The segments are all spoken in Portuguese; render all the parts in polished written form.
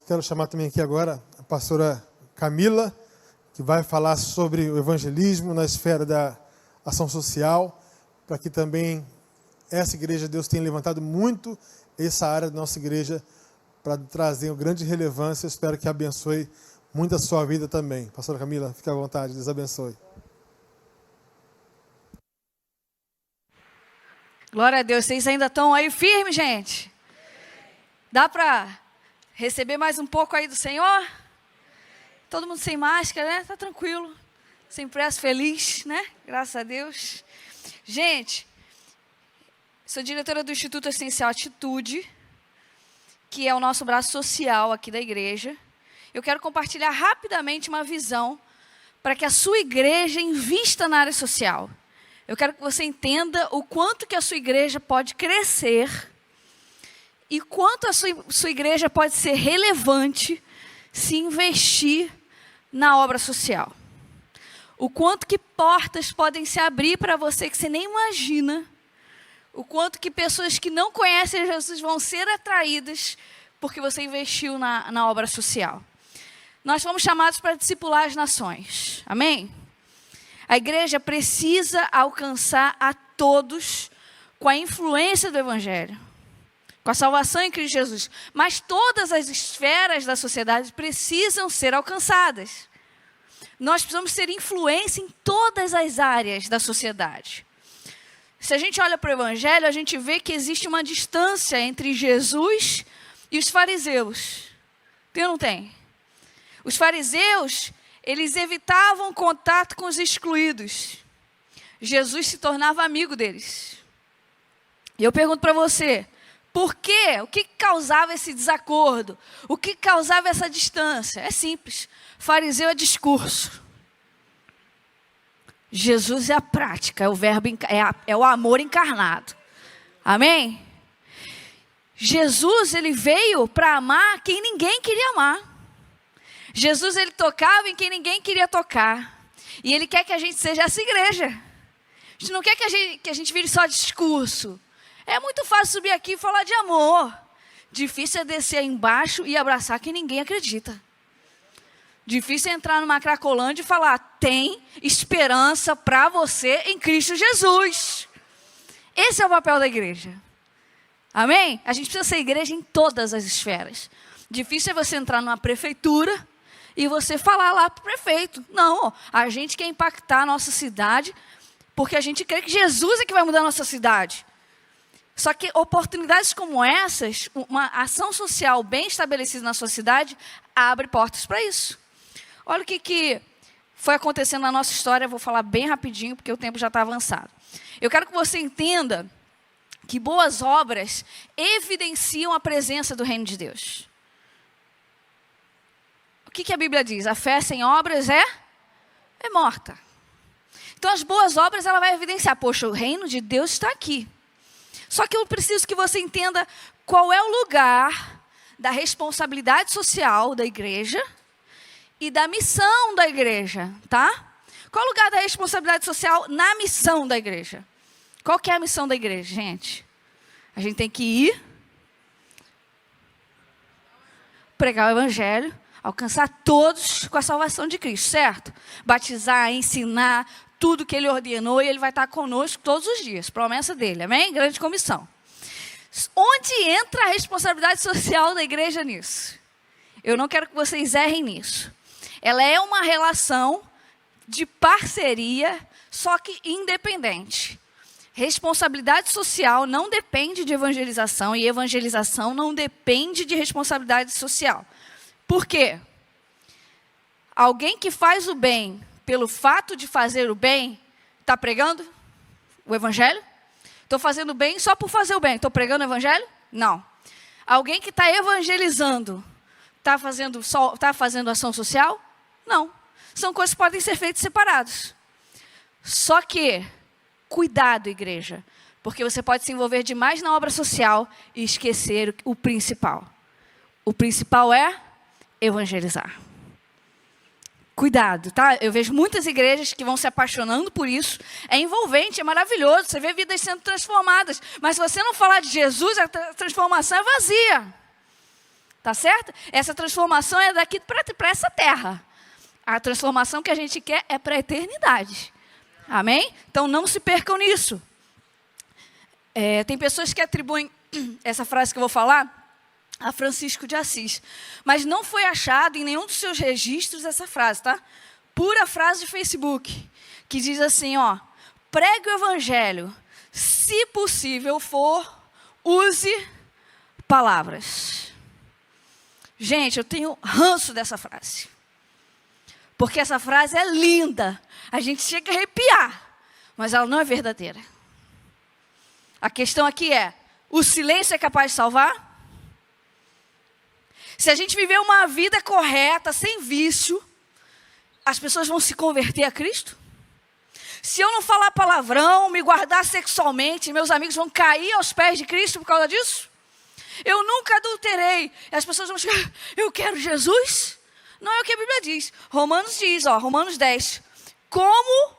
Quero chamar também aqui agora a pastora Camila, que vai falar sobre o evangelismo na esfera da ação social, para que também essa igreja, Deus tem levantado muito essa área da nossa igreja para trazer uma grande relevância. Eu espero que abençoe muito a sua vida também. Pastora Camila, fique à vontade, Deus abençoe. Glória a Deus, vocês ainda estão aí firmes, gente? Dá para receber mais um pouco aí do Senhor? Todo mundo sem máscara, né? Tá tranquilo, sem pressa, feliz, né? Graças a Deus. Gente, sou diretora do Instituto Assistencial Atitude, que é o nosso braço social aqui da igreja. Eu quero compartilhar rapidamente uma visão para que a sua igreja invista na área social. Eu quero que você entenda o quanto que a sua igreja pode crescer e quanto a sua igreja pode ser relevante se investir na obra social. O quanto que portas podem se abrir para você que você nem imagina. O quanto que pessoas que não conhecem Jesus vão ser atraídas porque você investiu na obra social. Nós fomos chamados para discipular as nações. Amém? A igreja precisa alcançar a todos com a influência do Evangelho, com a salvação em Cristo Jesus. Mas todas as esferas da sociedade precisam ser alcançadas. Nós precisamos ter influência em todas as áreas da sociedade. Se a gente olha para o Evangelho, a gente vê que existe uma distância entre Jesus e os fariseus. Tem ou não tem? Os fariseus, eles evitavam contato com os excluídos. Jesus se tornava amigo deles. E eu pergunto para você, por quê? O que causava esse desacordo? O que causava essa distância? É simples. Fariseu é discurso. Jesus é a prática, é o verbo, é o amor encarnado. Amém? Jesus, ele veio para amar quem ninguém queria amar. Jesus, ele tocava em quem ninguém queria tocar. E ele quer que a gente seja essa igreja. A gente não quer que a gente vire só discurso. É muito fácil subir aqui e falar de amor. Difícil é descer aí embaixo e abraçar quem ninguém acredita. Difícil é entrar numa Cracolândia e falar, tem esperança para você em Cristo Jesus. Esse é o papel da igreja. Amém? A gente precisa ser igreja em todas as esferas. Difícil é você entrar numa prefeitura e você falar lá para o prefeito. Não, a gente quer impactar a nossa cidade porque a gente crê que Jesus é que vai mudar a nossa cidade. Só que oportunidades como essas, uma ação social bem estabelecida na sua cidade, abre portas para isso. Olha o que foi acontecendo na nossa história, eu vou falar bem rapidinho, porque o tempo já está avançado. Eu quero que você entenda que boas obras evidenciam a presença do reino de Deus. O que a Bíblia diz? A fé sem obras é morta. Então as boas obras ela vai evidenciar, poxa, o reino de Deus está aqui. Só que eu preciso que você entenda qual é o lugar da responsabilidade social da igreja e da missão da igreja, tá? Qual é o lugar da responsabilidade social na missão da igreja? Qual que é a missão da igreja, gente? A gente tem que ir, pregar o evangelho, alcançar todos com a salvação de Cristo, certo? Batizar, ensinar, tudo que ele ordenou, e ele vai estar conosco todos os dias. Promessa dele, amém? Grande comissão. Onde entra a responsabilidade social da igreja nisso? Eu não quero que vocês errem nisso. Ela é uma relação de parceria, só que independente. Responsabilidade social não depende de evangelização, e evangelização não depende de responsabilidade social. Por quê? Alguém que faz o bem pelo fato de fazer o bem, está pregando o evangelho? Estou fazendo o bem só por fazer o bem. Estou pregando o evangelho? Não. Alguém que está evangelizando, está fazendo ação social? Não. São coisas que podem ser feitas separadas. Só que, cuidado, igreja, porque você pode se envolver demais na obra social e esquecer o principal. O principal é evangelizar. Cuidado, tá? Eu vejo muitas igrejas que vão se apaixonando por isso. É envolvente, é maravilhoso. Você vê vidas sendo transformadas. Mas se você não falar de Jesus, a transformação é vazia. Tá certo? Essa transformação é daqui para essa terra. A transformação que a gente quer é para a eternidade. Amém? Então não se percam nisso. Tem pessoas que atribuem essa frase que eu vou falar a Francisco de Assis. Mas não foi achado em nenhum dos seus registros essa frase, tá? Pura frase de Facebook. Que diz assim, ó. Pregue o evangelho. Se possível for, use palavras. Gente, eu tenho ranço dessa frase. Porque essa frase é linda. A gente chega a arrepiar. Mas ela não é verdadeira. A questão aqui é, o silêncio é capaz de salvar? Se a gente viver uma vida correta, sem vício, as pessoas vão se converter a Cristo? Se eu não falar palavrão, me guardar sexualmente, meus amigos vão cair aos pés de Cristo por causa disso? Eu nunca adulterei. As pessoas vão chegar, eu quero Jesus? Não é o que a Bíblia diz. Romanos diz, Romanos 10. Como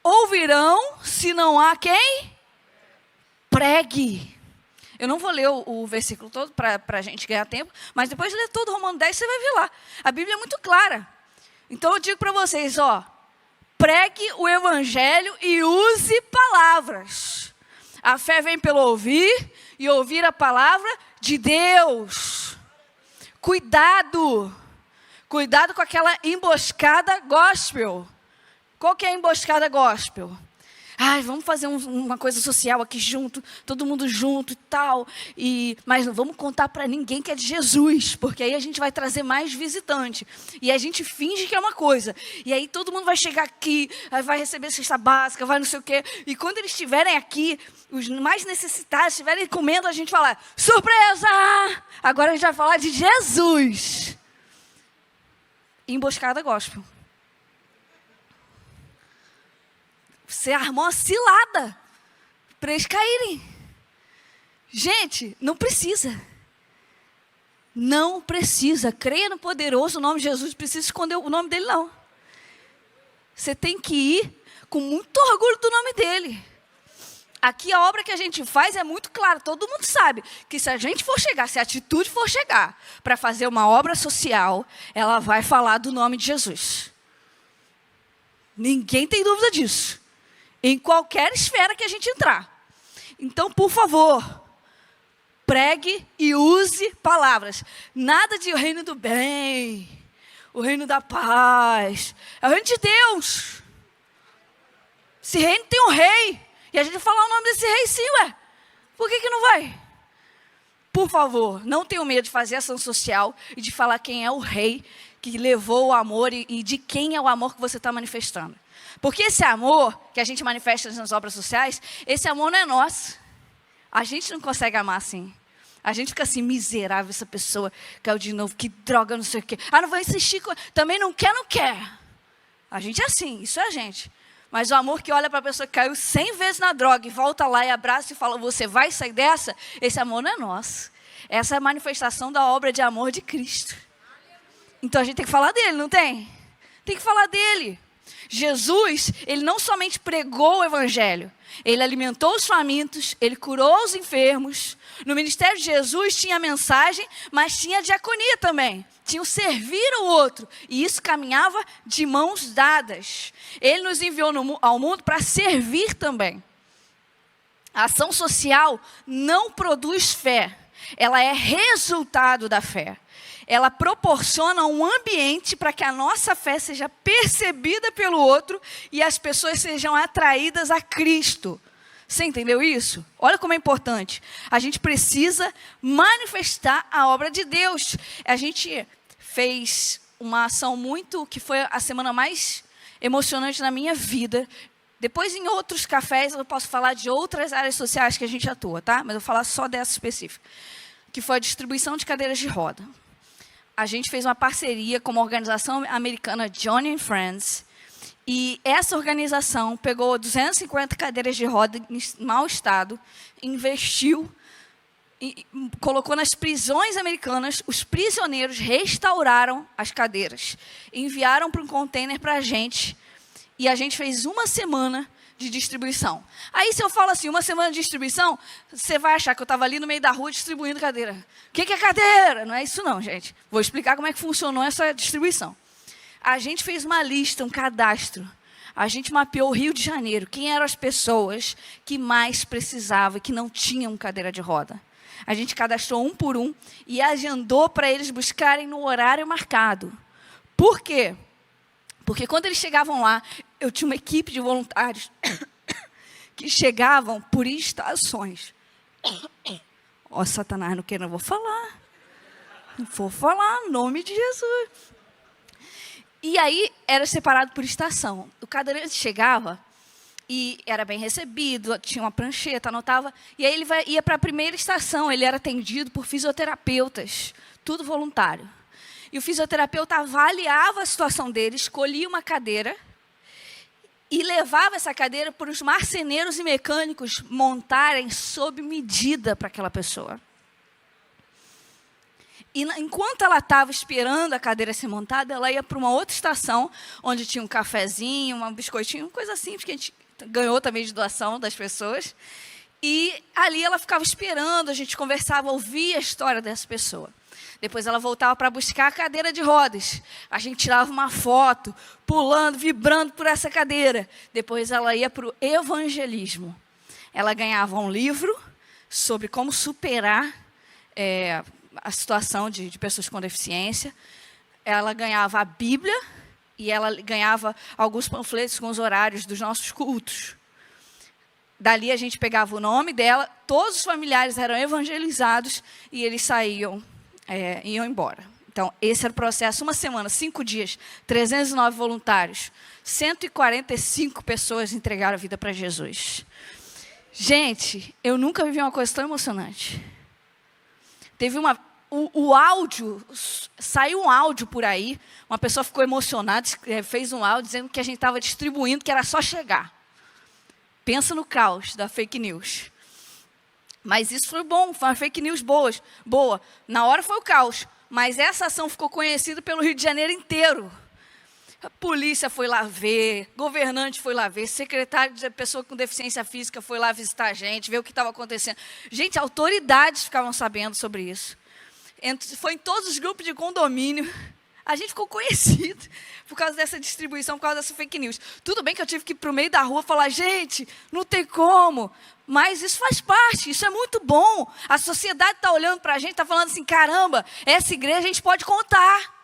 ouvirão se não há quem pregue? Eu não vou ler o versículo todo para a gente ganhar tempo, mas depois de ler todo o Romanos 10, você vai ver lá. A Bíblia é muito clara. Então eu digo para vocês, pregue o evangelho e use palavras. A fé vem pelo ouvir e ouvir a palavra de Deus. Cuidado com aquela emboscada gospel. Qual que é a emboscada gospel? Ai, vamos fazer uma coisa social aqui junto, todo mundo junto e tal. Mas não vamos contar para ninguém que é de Jesus, porque aí a gente vai trazer mais visitante. E a gente finge que é uma coisa. E aí todo mundo vai chegar aqui, vai receber cesta básica, vai não sei o quê. E quando eles estiverem aqui, os mais necessitados estiverem comendo, a gente fala, surpresa! Agora a gente vai falar de Jesus. Emboscada gospel. Você armou uma cilada para eles caírem. Gente, não precisa. Não precisa. Creia no poderoso nome de Jesus. Não precisa esconder o nome dele, não. Você tem que ir com muito orgulho do nome dele. Aqui a obra que a gente faz é muito clara. Todo mundo sabe que se a gente for chegar, se a atitude for chegar para fazer uma obra social, ela vai falar do nome de Jesus. Ninguém tem dúvida disso. Em qualquer esfera que a gente entrar. Então, por favor, pregue e use palavras. Nada de o reino do bem, o reino da paz. É o reino de Deus. Esse reino tem um rei. E a gente vai falar o nome desse rei sim, Por que não vai? Por favor, não tenham medo de fazer ação social e de falar quem é o rei que levou o amor e de quem é o amor que você está manifestando. Porque esse amor que a gente manifesta nas obras sociais, esse amor não é nosso. A gente não consegue amar assim. A gente fica assim, miserável, essa pessoa caiu de novo, que droga, não sei o quê. Não vou insistir, também não quer. A gente é assim, isso é a gente. Mas o amor que olha para a pessoa que caiu 100 vezes na droga e volta lá e abraça e fala, você vai sair dessa? Esse amor não é nosso. Essa é a manifestação da obra de amor de Cristo. Então a gente tem que falar dele, não tem? Tem que falar dele. Jesus, ele não somente pregou o evangelho, ele alimentou os famintos, ele curou os enfermos. No ministério de Jesus tinha mensagem, mas tinha diaconia também. Tinha o servir ao outro. E isso caminhava de mãos dadas. Ele nos enviou ao mundo para servir também. A ação social não produz fé. Ela é resultado da fé. Ela proporciona um ambiente para que a nossa fé seja percebida pelo outro e as pessoas sejam atraídas a Cristo. Você entendeu isso? Olha como é importante. A gente precisa manifestar a obra de Deus. A gente fez uma ação que foi a semana mais emocionante na minha vida. Depois, em outros cafés, eu posso falar de outras áreas sociais que a gente atua, tá? Mas eu vou falar só dessa específica, que foi a distribuição de cadeiras de roda. A gente fez uma parceria com uma organização americana, Johnny & Friends, e essa organização pegou 250 cadeiras de roda em mau estado, investiu, e colocou nas prisões americanas, os prisioneiros restauraram as cadeiras, enviaram para um container para a gente, e a gente fez uma semana de distribuição. Aí, se eu falo assim, uma semana de distribuição, você vai achar que eu estava ali no meio da rua distribuindo cadeira. O que é cadeira? Não é isso não, gente. Vou explicar como é que funcionou essa distribuição. A gente fez uma lista, um cadastro. A gente mapeou o Rio de Janeiro. Quem eram as pessoas que mais precisavam e que não tinham cadeira de roda? A gente cadastrou um por um e agendou para eles buscarem no horário marcado. Por quê? Porque quando eles chegavam lá, eu tinha uma equipe de voluntários que chegavam por estações. Ó, Satanás, não quero, não vou falar. Não vou falar, em nome de Jesus. E aí, era separado por estação. O cadeirante chegava e era bem recebido, tinha uma prancheta, anotava. E aí, ele ia para a primeira estação. Ele era atendido por fisioterapeutas, tudo voluntário. E o fisioterapeuta avaliava a situação dele, escolhia uma cadeira e levava essa cadeira para os marceneiros e mecânicos montarem sob medida para aquela pessoa. E enquanto ela estava esperando a cadeira ser montada, ela ia para uma outra estação, onde tinha um cafezinho, um biscoitinho, coisa simples, que a gente ganhou também de doação das pessoas. E ali ela ficava esperando, a gente conversava, ouvia a história dessa pessoa. Depois ela voltava para buscar a cadeira de rodas. A gente tirava uma foto, pulando, vibrando por essa cadeira. Depois ela ia para o evangelismo. Ela ganhava um livro sobre como superar a situação de pessoas com deficiência. Ela ganhava a Bíblia e ela ganhava alguns panfletos com os horários dos nossos cultos. Dali a gente pegava o nome dela, todos os familiares eram evangelizados e eles saíam, iam embora. Então, esse era o processo. Uma semana, 5 dias, 309 voluntários, 145 pessoas entregaram a vida para Jesus. Gente, eu nunca vivi uma coisa tão emocionante. Teve o áudio, saiu um áudio por aí, uma pessoa ficou emocionada, fez um áudio dizendo que a gente estava distribuindo, que era só chegar. Pensa no caos da fake news. Mas isso foi bom, foi uma fake news boa. Na hora foi o caos, mas essa ação ficou conhecida pelo Rio de Janeiro inteiro. A polícia foi lá ver, governante foi lá ver, secretário de pessoa com deficiência física foi lá visitar a gente, ver o que estava acontecendo. Gente, autoridades ficavam sabendo sobre isso. Foi em todos os grupos de condomínio. A gente ficou conhecido por causa dessa distribuição, por causa dessa fake news. Tudo bem que eu tive que ir para o meio da rua falar, gente, não tem como. Mas isso faz parte, isso é muito bom. A sociedade está olhando para a gente, está falando assim, caramba, essa igreja a gente pode contar.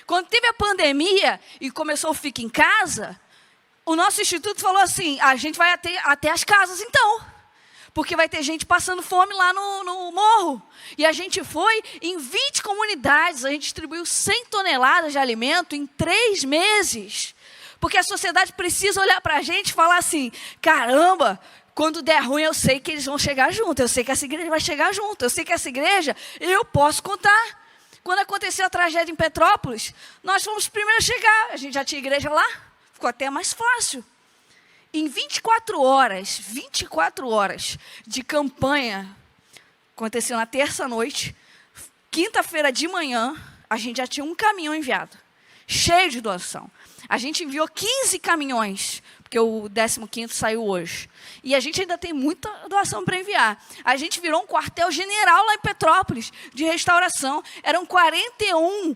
Quando teve a pandemia e começou o Fica em Casa, o nosso instituto falou assim, a gente vai até as casas então. Porque vai ter gente passando fome lá no morro. E a gente foi em 20 comunidades, a gente distribuiu 100 toneladas de alimento em 3 meses. Porque a sociedade precisa olhar para a gente e falar assim, caramba, quando der ruim eu sei que eles vão chegar junto, eu sei que essa igreja vai chegar junto, eu sei que essa igreja eu posso contar. Quando aconteceu a tragédia em Petrópolis, nós fomos os primeiros a chegar, a gente já tinha igreja lá, ficou até mais fácil. Em 24 horas de campanha, aconteceu na terça-noite, quinta-feira de manhã, a gente já tinha um caminhão enviado, cheio de doação. A gente enviou 15 caminhões, porque o 15º saiu hoje. E a gente ainda tem muita doação para enviar. A gente virou um quartel-general lá em Petrópolis, de restauração. Eram 41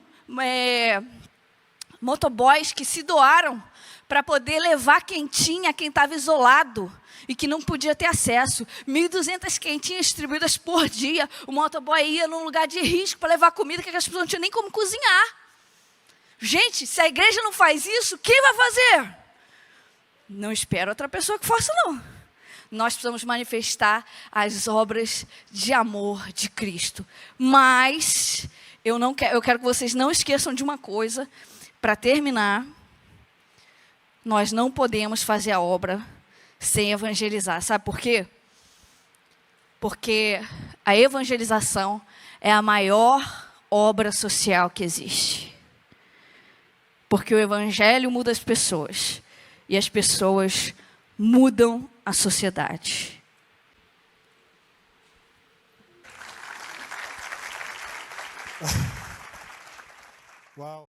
motoboys que se doaram para poder levar quentinha a quem estava isolado e que não podia ter acesso. 1.200 quentinhas distribuídas por dia. O motoboy ia num lugar de risco para levar comida que as pessoas não tinham nem como cozinhar. Gente, se a igreja não faz isso, quem vai fazer? Não espero outra pessoa que faça, não. Nós precisamos manifestar as obras de amor de Cristo. Mas eu quero que vocês não esqueçam de uma coisa. Para terminar, nós não podemos fazer a obra sem evangelizar. Sabe por quê? Porque a evangelização é a maior obra social que existe. Porque o evangelho muda as pessoas. E as pessoas mudam a sociedade. Uau.